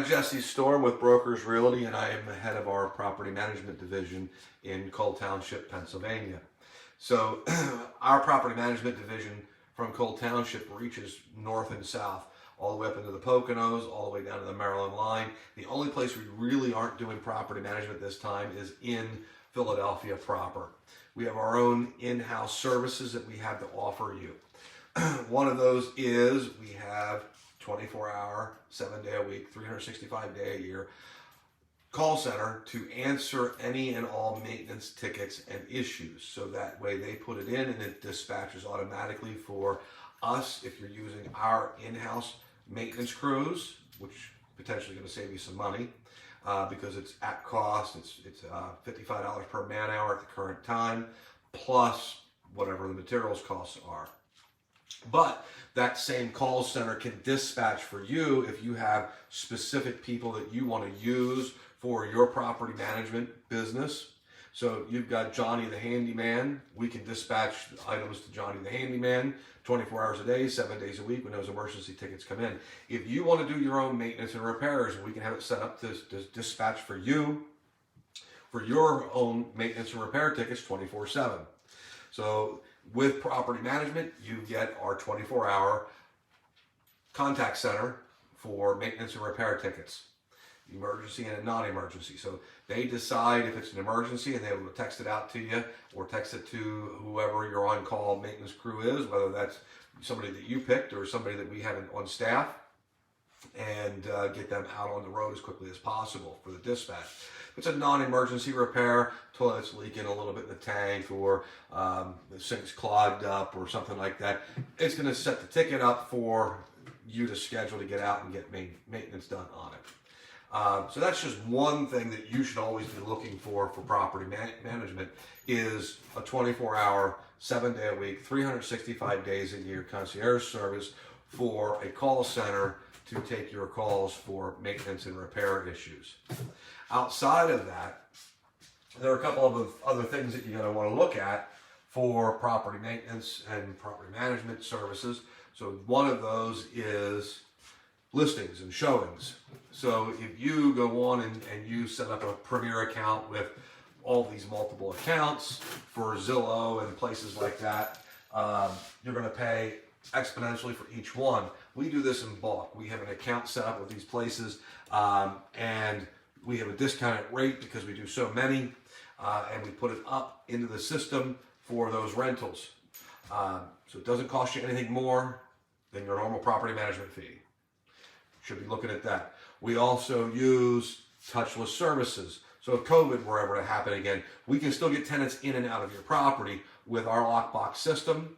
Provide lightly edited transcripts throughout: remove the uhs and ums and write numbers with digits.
Jesse Storm with Brokers Realty, and I am the head of our property management division in Cole Township, Pennsylvania. So our property management division from Cole Township reaches north and south, all the way up into the Poconos, all the way down to the Maryland line. The only place we really aren't doing property management this time is in Philadelphia proper. We have our own in-house services that we have to offer you. One of those is we have 24-hour, 7-day-a-week, 365-day-a-year call center to answer any and all maintenance tickets and issues. So that way they put it in and it dispatches automatically for us if you're using our in-house maintenance crews, which potentially going to save you some money because it's at cost. It's $55 per man hour at the current time, plus whatever the materials costs are. But that same call center can dispatch for you if you have specific people that you want to use for your property management business. So you've got Johnny the handyman. We can dispatch items to Johnny the handyman 24 hours a day, 7 days a week when those emergency tickets come in. If you want to do your own maintenance and repairs, we can have it set up to dispatch for you for your own maintenance and repair tickets 24/7. So with property management, you get our 24-hour contact center for maintenance and repair tickets, emergency and non-emergency. So they decide if it's an emergency and they will text it out to you or text it to whoever your on-call maintenance crew is, whether that's somebody that you picked or somebody that we have on staff, and get them out on the road as quickly as possible for the dispatch. If it's a non-emergency repair, toilet's leaking a little bit in the tank, or the sink's clogged up or something like that, it's going to set the ticket up for you to schedule to get out and get maintenance done on it. So that's just one thing that you should always be looking for property management is a 24-hour, 7-day-a-week, 365 days a year concierge service for a call center to take your calls for maintenance and repair issues. Outside of that, there are a couple of other things that you're going to want to look at for property maintenance and property management services. So one of those is listings and showings. So if you go on and you set up a Premier account with all these multiple accounts for Zillow and places like that, you're going to pay exponentially for each one. We do this in bulk. We have an account set up with these places, and we have a discounted rate because we do so many, and we put it up into the system for those rentals. So it doesn't cost you anything more than your normal property management fee. Should be looking at that. We also use touchless services. So if COVID were ever to happen again, we can still get tenants in and out of your property with our lockbox system.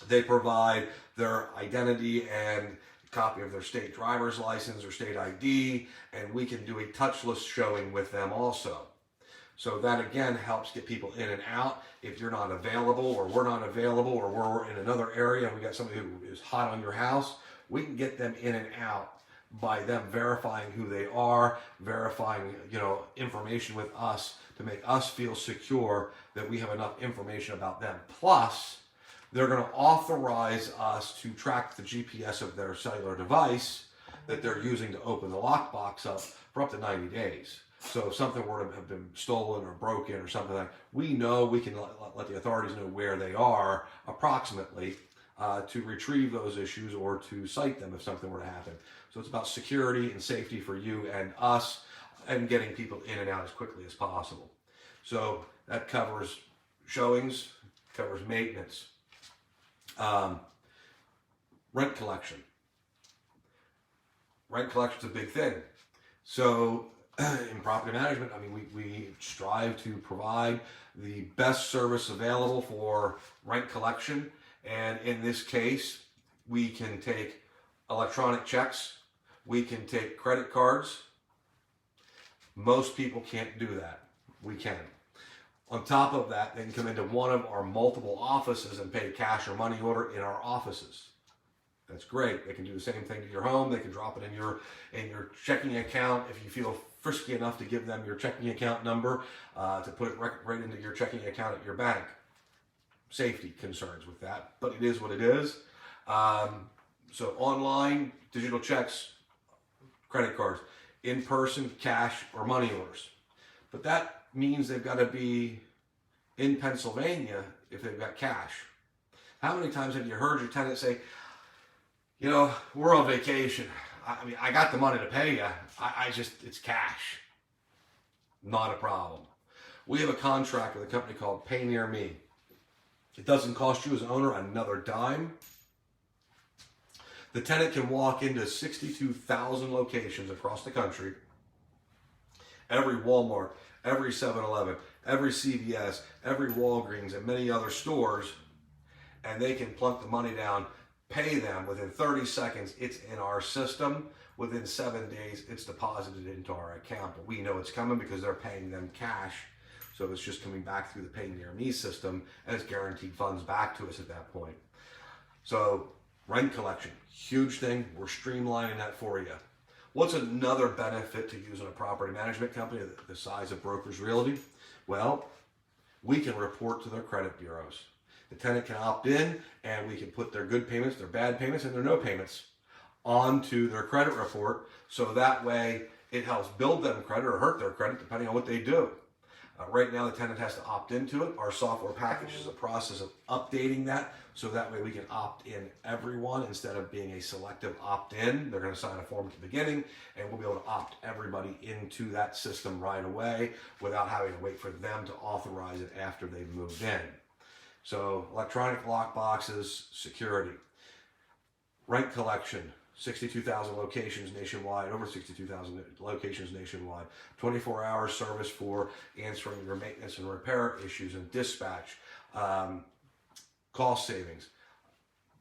They provide their identity and copy of their state driver's license or state ID, and we can do a touchless showing with them also. So that again helps get people in and out. If you're not available or we're not available or we're in another area and we got somebody who is hot on your house, we can get them in and out by them verifying who they are, verifying, information with us to make us feel secure that we have enough information about them. Plus, they're going to authorize us to track the GPS of their cellular device that they're using to open the lockbox up for up to 90 days. So if something were to have been stolen or broken or something like that, we know we can let the authorities know where they are approximately to retrieve those issues or to cite them if something were to happen. So it's about security and safety for you and us and getting people in and out as quickly as possible. So that covers showings, covers maintenance. Rent collection. Rent collection is a big thing. So in property management, we strive to provide the best service available for rent collection. And in this case, we can take electronic checks. We can take credit cards. Most people can't do that. We can. On top of that, they can come into one of our multiple offices and pay cash or money order in our offices. That's great. They can do the same thing to your home. They can drop it in your checking account if you feel frisky enough to give them your checking account number to put it right into your checking account at your bank. Safety concerns with that, but it is what it is. So online, digital checks, credit cards, in person, cash, or money orders. But that means they've got to be in Pennsylvania if they've got cash. How many times have you heard your tenant say, you know, we're on vacation. I mean, I got the money to pay you. It's cash. Not a problem. We have a contract with a company called Pay Near Me. It doesn't cost you as an owner another dime. The tenant can walk into 62,000 locations across the country, every Walmart, every 7-Eleven, every CVS, every Walgreens, and many other stores, and they can plunk the money down, pay them within 30 seconds. It's in our system. Within 7 days, it's deposited into our account. But we know it's coming because they're paying them cash. So it's just coming back through the Pay Near Me system, and it's guaranteed funds back to us at that point. So rent collection, huge thing. We're streamlining that for you. What's another benefit to using a property management company the size of Brokers Realty? Well, we can report to their credit bureaus. The tenant can opt in, and we can put their good payments, their bad payments, and their no payments onto their credit report. So that way it helps build them credit or hurt their credit depending on what they do. Right now the tenant has to opt into it. Our software package is a process of updating that, so that way we can opt in everyone instead of being a selective opt-in. They're going to sign a form at the beginning, and we'll be able to opt everybody into that system right away without having to wait for them to authorize it after they've moved in. So electronic lock boxes, security, rent collection, 62,000 locations nationwide, over 62,000 locations nationwide, 24-hour service for answering your maintenance and repair issues and dispatch, cost savings.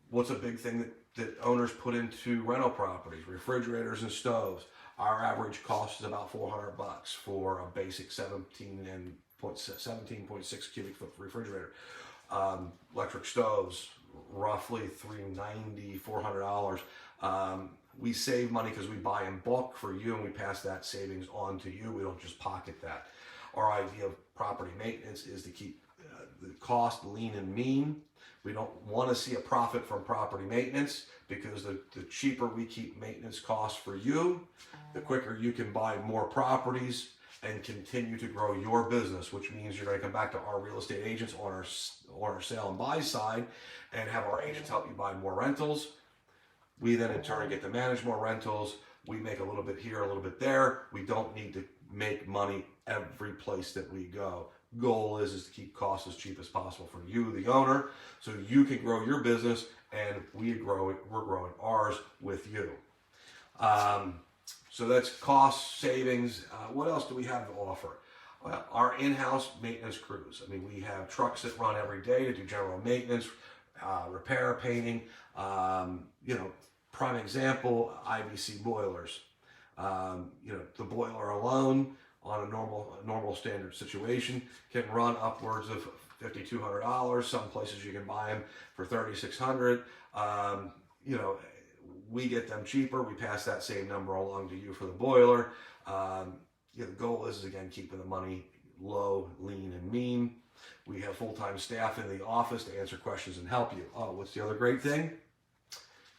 What's a big thing that owners put into rental properties? Refrigerators and stoves. Our average cost is about $400 for a basic 17.6 cubic foot refrigerator. Electric stoves, roughly $390, $400. We save money because we buy in bulk for you, and we pass that savings on to you. We don't just pocket that. Our idea of property maintenance is to keep the cost lean and mean. We don't want to see a profit from property maintenance, because the cheaper we keep maintenance costs for you, the quicker you can buy more properties and continue to grow your business, which means you're going to come back to our real estate agents on our sale and buy side and have our agents help you buy more rentals. We then in turn get to manage more rentals. We make a little bit here, a little bit there. We don't need to make money every place that we go. Goal is to keep costs as cheap as possible for you, the owner, so you can grow your business and we're growing ours with you. So that's cost savings. What else do we have to offer? Well, our in-house maintenance crews. I mean, we have trucks that run every day to do general maintenance, repair, painting. Prime example, IBC boilers. The boiler alone on a normal standard situation can run upwards of $5,200. Some places you can buy them for $3,600. We get them cheaper. We pass that same number along to you for the boiler. The goal is again keeping the money low, lean, and mean. We have full-time staff in the office to answer questions and help you. Oh, what's the other great thing?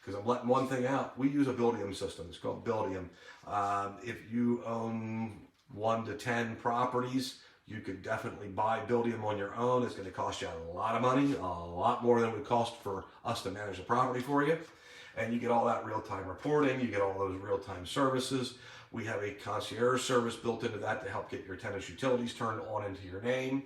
Because I'm letting one thing out. We use a Buildium system. It's called Buildium. If you own 1 to 10 properties, you could definitely buy Buildium on your own. It's going to cost you a lot of money, a lot more than it would cost for us to manage the property for you. And you get all that real-time reporting. You get all those real-time services. We have a concierge service built into that to help get your tenant's utilities turned on into your name.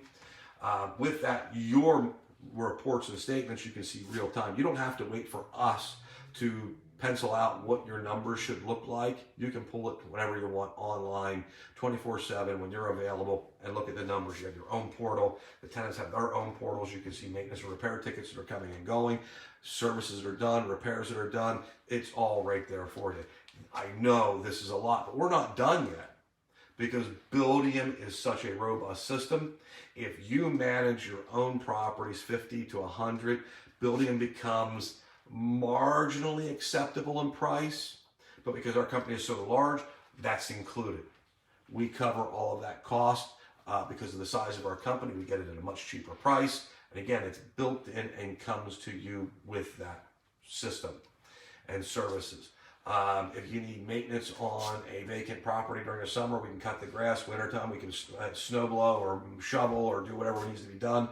With that, your reports and statements you can see real time. You don't have to wait for us to pencil out what your numbers should look like. You can pull it whenever you want online, 24/7 when you're available, and look at the numbers. You have your own portal. The tenants have their own portals. You can see maintenance and repair tickets that are coming and going, services that are done, repairs that are done. It's all right there for you. I know this is a lot, but we're not done yet, because Buildium is such a robust system. If you manage your own properties 50 to 100, Buildium becomes marginally acceptable in price, but because our company is so large, that's included. We cover all of that cost because of the size of our company. We get it at a much cheaper price, and again, it's built in and comes to you with that system and services. If you need maintenance on a vacant property during the summer, we can cut the grass. Wintertime, we can snow blow or shovel or do whatever needs to be done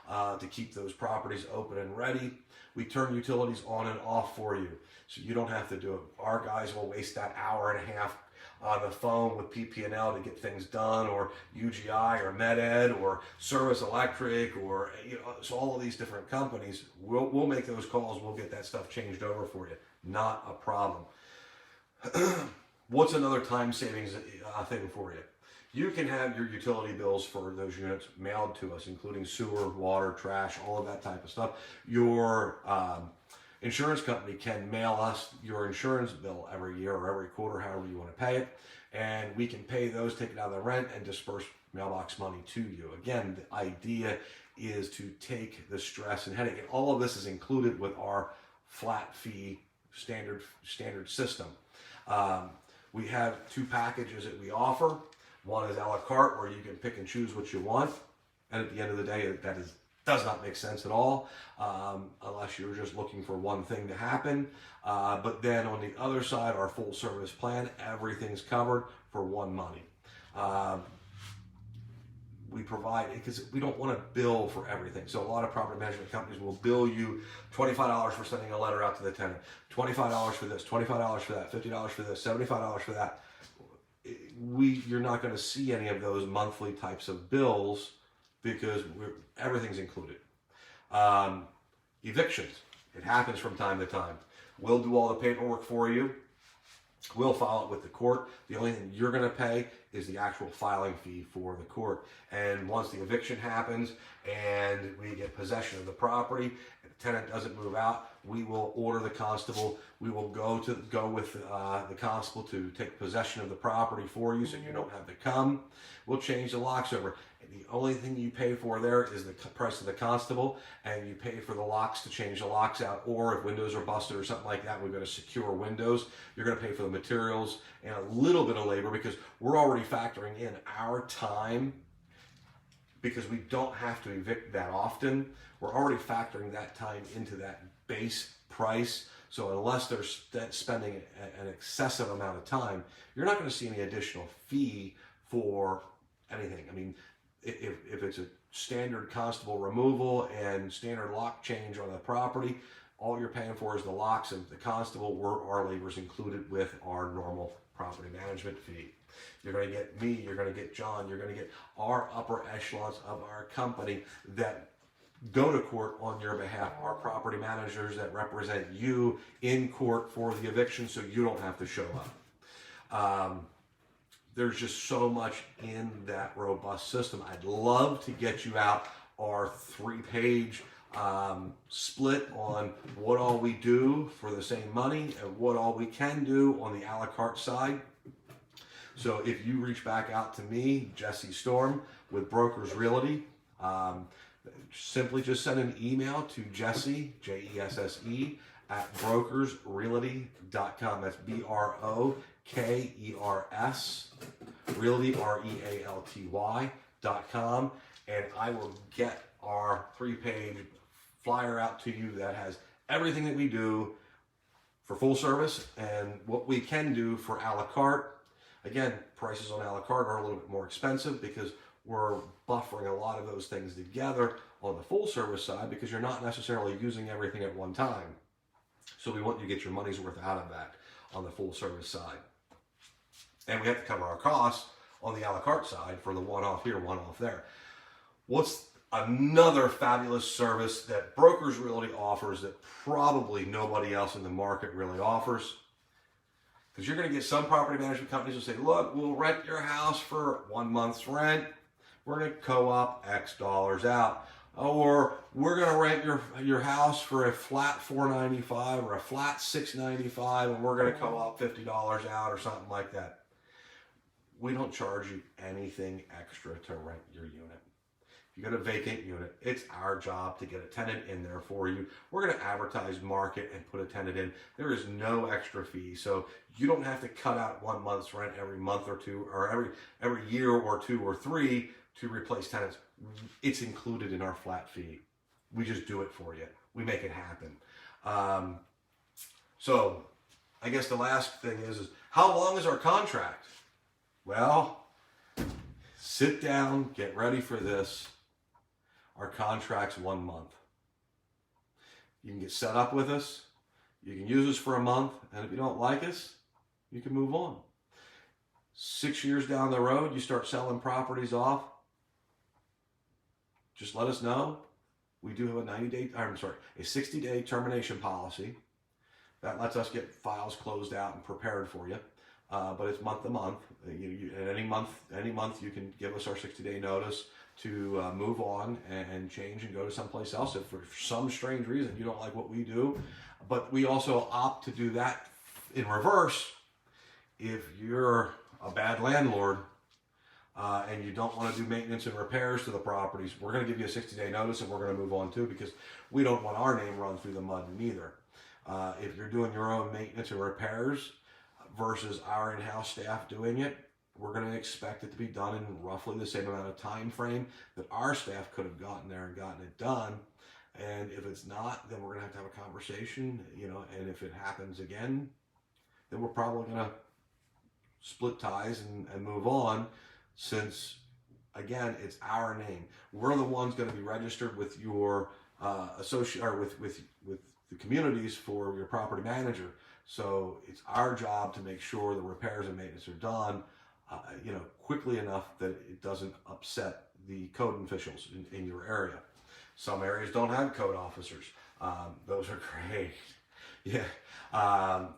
to keep those properties open and ready. We turn utilities on and off for you, so you don't have to do it. Our guys will waste that hour and a half on the phone with PP&L to get things done, or UGI or MedEd or Service Electric, or so all of these different companies. We'll make those calls. We'll get that stuff changed over for you. Not a problem. What's another time savings thing for you? You can have your utility bills for those units mailed to us, including sewer, water, trash, all of that type of stuff. Your insurance company can mail us your insurance bill every year or every quarter, however you want to pay it, and we can pay those, take it out of the rent, and disperse mailbox money to you. Again, the idea is to take the stress and headache, and all of this is included with our flat fee standard system. We have two packages that we offer. One is a la carte, where you can pick and choose what you want, and at the end of the day, that does not make sense at all, unless you're just looking for one thing to happen. But then on the other side, our full service plan, everything's covered for one money. We provide it because we don't want to bill for everything. So a lot of property management companies will bill you $25 for sending a letter out to the tenant, $25 for this, $25 for that, $50 for this, $75 for that. You're not going to see any of those monthly types of bills because everything's included. Evictions, it happens from time to time. We'll do all the paperwork for you. We'll file it with the court. The only thing you're going to pay is the actual filing fee for the court. And once the eviction happens and we get possession of the property, and the tenant doesn't move out, we will order the constable. We will go with the constable to take possession of the property for you, so you don't have to come. We'll change the locks over. The only thing you pay for there is the price of the constable, and you pay for the locks to change the locks out, or if windows are busted or something like that, we're going to secure windows. You're going to pay for the materials and a little bit of labor, because we're already factoring in our time, because we don't have to evict that often. We're already factoring that time into that base price. So unless they're spending an excessive amount of time, you're not going to see any additional fee for anything. I mean, if it's a standard constable removal and standard lock change on the property, all you're paying for is the locks and the constable. Our labor is included with our normal property management fee. You're going to get me, you're going to get John, you're going to get our upper echelons of our company that go to court on your behalf, our property managers that represent you in court for the eviction, so you don't have to show up. There's just so much in that robust system. I'd love to get you out our 3-page split on what all we do for the same money and what all we can do on the a la carte side. So if you reach back out to me, Jesse Storm with Brokers Realty, simply just send an email to Jesse, Jesse, at BrokersRealty.com. That's BROKERS, Realty, REALTY.com, and I will get our 3-page flyer out to you that has everything that we do for full service and what we can do for a la carte. Again, prices on a la carte are a little bit more expensive because we're buffering a lot of those things together on the full service side, because you're not necessarily using everything at one time. So we want you to get your money's worth out of that on the full service side. And we have to cover our costs on the a la carte side for the one-off here, one-off there. What's another fabulous service that Brokers Realty offers that probably nobody else in the market really offers? Because you're going to get some property management companies who say, look, we'll rent your house for 1 month's rent. We're going to co-op X dollars out. Or we're going to rent your house for a flat $495 or a flat $695, and we're going to co-op $50 out or something like that. We don't charge you anything extra to rent your unit. If you got a vacant unit, it's our job to get a tenant in there for you. We're going to advertise, market, and put a tenant in. There is no extra fee, so you don't have to cut out 1 month's rent every month or two, or every year or 2 or 3 to replace tenants. It's included in our flat fee. We just do it for you. We make it happen. So I guess the last thing is how long is our contract? Well, sit down, get ready for this. Our contract's 1 month. You can get set up with us. You can use us for a month, and if you don't like us, you can move on. 6 years down the road, you start selling properties off, just let us know. We do have a 60-day termination policy. That lets us get files closed out and prepared for you. But it's month to month. And any month you can give us our 60-day notice to move on and change and go to someplace else if for some strange reason you don't like what we do. But we also opt to do that in reverse. If you're a bad landlord and you don't want to do maintenance and repairs to the properties, we're going to give you a 60-day notice and we're going to move on too, because we don't want our name run through the mud neither. If you're doing your own maintenance and repairs versus our in-house staff doing it, we're going to expect it to be done in roughly the same amount of time frame that our staff could have gotten there and gotten it done. And if it's not, then we're going to have a conversation, and if it happens again, then we're probably going to split ties and move on, since, again, it's our name. We're the ones going to be registered with your with the communities for your property manager. So it's our job to make sure the repairs and maintenance are done, quickly enough that it doesn't upset the code officials in your area. Some areas don't have code officers. Those are great. Yeah.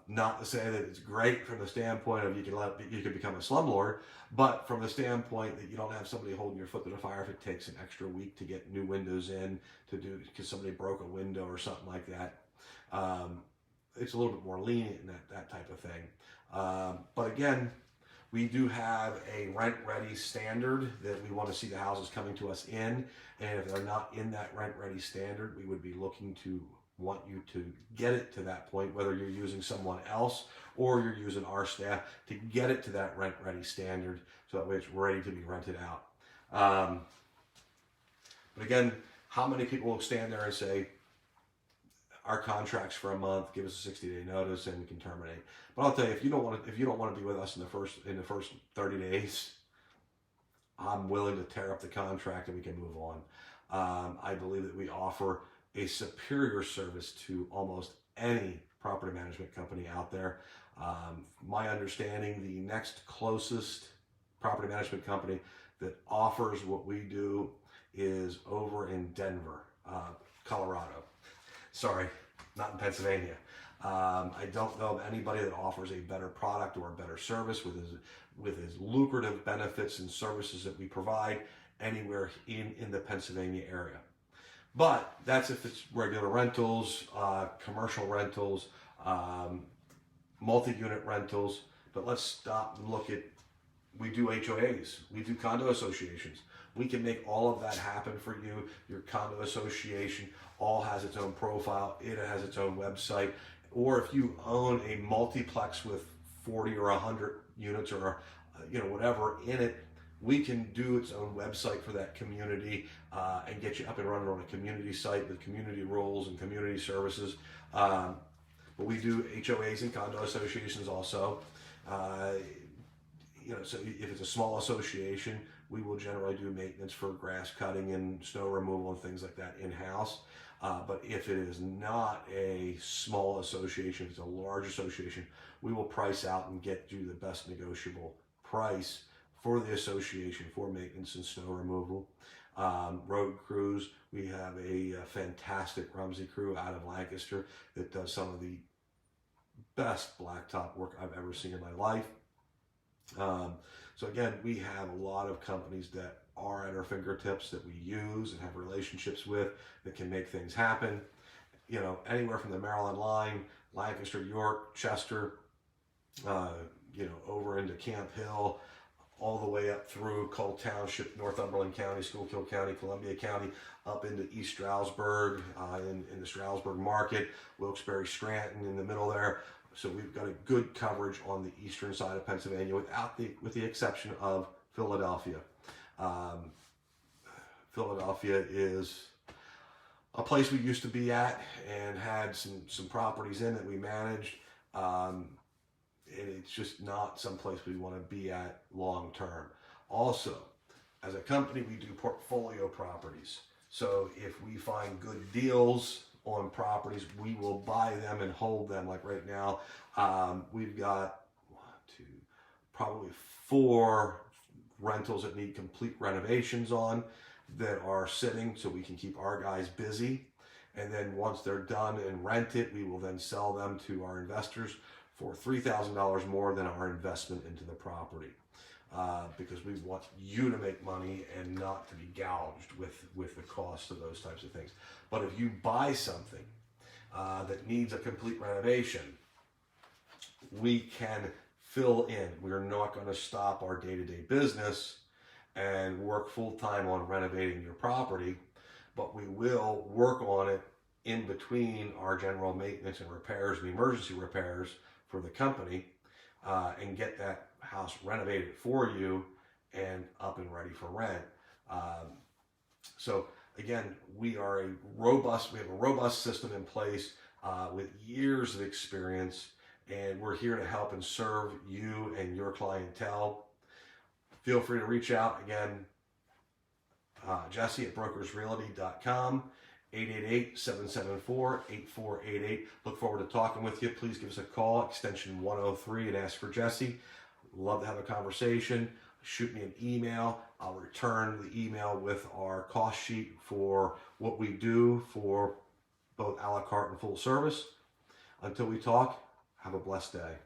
Not to say that it's great from the standpoint of you could become a slumlord, but from the standpoint that you don't have somebody holding your foot to the fire if it takes an extra week to get new windows in because somebody broke a window or something like that. It's a little bit more lenient in that type of thing. But again, we do have a rent-ready standard that we want to see the houses coming to us in, and if they're not in that rent-ready standard, we would be looking to want you to get it to that point, whether you're using someone else or you're using our staff to get it to that rent-ready standard, so that way it's ready to be rented out. But again, how many people will stand there and say, our contract's for a month, give us a 60-day notice and we can terminate? But I'll tell you, if you don't want to be with us in the first 30 days, I'm willing to tear up the contract and we can move on. I believe that we offer a superior service to almost any property management company out there. My understanding, the next closest property management company that offers what we do is over in Denver, Colorado. Sorry, not in Pennsylvania. I don't know of anybody that offers a better product or a better service with as lucrative benefits and services that we provide anywhere in the Pennsylvania area. But that's if it's regular rentals, commercial rentals, multi-unit rentals. But let's stop and look at, we do HOAs, we do condo associations. We can make all of that happen for you. Your condo association all has its own profile. It has its own website. Or if you own a multiplex with 40 or 100 units or whatever in it, we can do its own website for that community and get you up and running on a community site with community rules and community services. But we do HOAs and condo associations also. So if it's a small association, we will generally do maintenance for grass cutting and snow removal and things like that in-house. But if it is not a small association, if it's a large association, we will price out and get you the best negotiable price for the association for maintenance and snow removal. Road crews, we have a fantastic Rumsey crew out of Lancaster that does some of the best blacktop work I've ever seen in my life. So again, we have a lot of companies that are at our fingertips that we use and have relationships with that can make things happen. Anywhere from the Maryland line, Lancaster, York, Chester, over into Camp Hill, all the way up through Cole Township, Northumberland County, Schuylkill County, Columbia County, up into East Stroudsburg, in the Stroudsburg market, Wilkes-Barre, Scranton in the middle there. So we've got a good coverage on the eastern side of Pennsylvania, with the exception of Philadelphia. Philadelphia is a place we used to be at and had some properties in that we managed. And it's just not someplace we want to be at long term. Also, as a company, we do portfolio properties. So if we find good deals on properties, we will buy them and hold them. Like right now, we've got probably 4 rentals that need complete renovations on that are sitting, so we can keep our guys busy. And then once they're done and rented, we will then sell them to our investors for $3,000 more than our investment into the property. Because we want you to make money and not to be gouged with the cost of those types of things. But if you buy something that needs a complete renovation, we can fill in. We're not going to stop our day-to-day business and work full-time on renovating your property, but we will work on it in between our general maintenance and repairs and emergency repairs for the company, and get that house renovated for you and up and ready for rent. So again, we have a robust system in place with years of experience, and we're here to help and serve you and your clientele. Feel free to reach out. Again, Jesse at BrokersRealty.com, 888-774-8488. Look forward to talking with you. Please give us a call, extension 103, and ask for Jesse. Love to have a conversation. Shoot me an email. I'll return the email with our cost sheet for what we do for both a la carte and full service. Until we talk, have a blessed day.